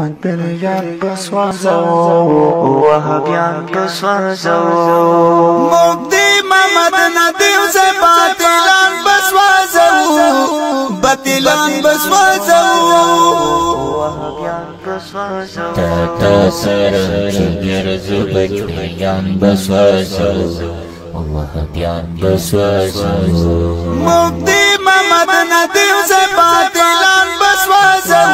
پنځپریان بسوازو وهابیان بسوازو مفتی محمد ندیم سے باطلان بسوازو باطلان بسوازو وهابیان بسوازو تا سر چگرزو بچویان بسوازو وهابیان بسوازو مفتی محمد ندیم سے باطلان بسوازو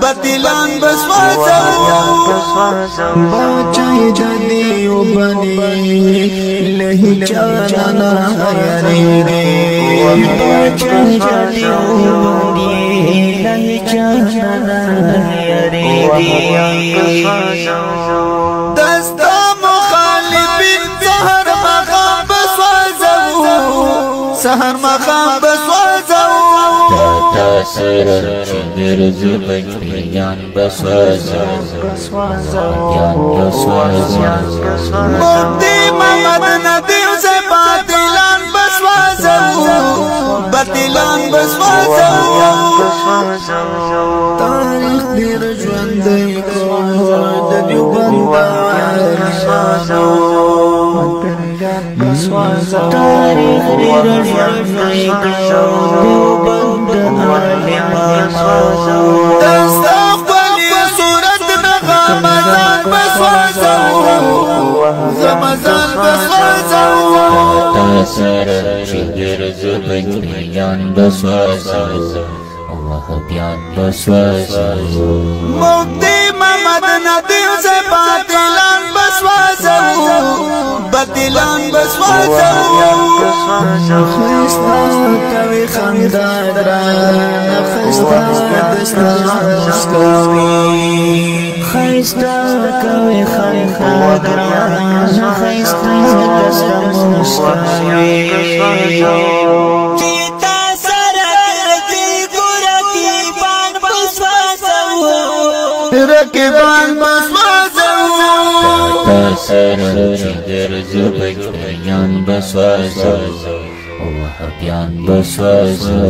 باطلان بسوازو بچائی جدی و بنی لہی چانا یاریگی بچائی جدی و بنی لہی چانا یاریگی دستا مخالفین سحر مقام بسوازو سحر مقام بسوازو تا سر چگرزو بچویان بسوازو وهابیان بسوازو مفتی محمد ندیم سے باطلان بسوازو باطلان بسوازو تاریخ دیر ژوندی کو د دیوبند تاریخ دیر ژوندی کو دیوبند دستا خپلی صورت رمضان بسوازو رمضان بسوازو تا سر چگرزو بچویان بسوازو وهابیان بسوازو مفتی محمد ندیم سے باطلان بسوازو باطلان بسوازو خستا کوي خندا دران خستا دستا مسکوي خستا کوي خندا دران خستا دستا مسکوي چیتا سرگردی رقیبان بسوازو رقیبان بسوازو تا سر چگرزو بچویان بسوازو وهابیان بسوازو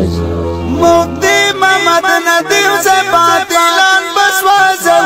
مفتی محمد ندیم سے باطلان بسوازو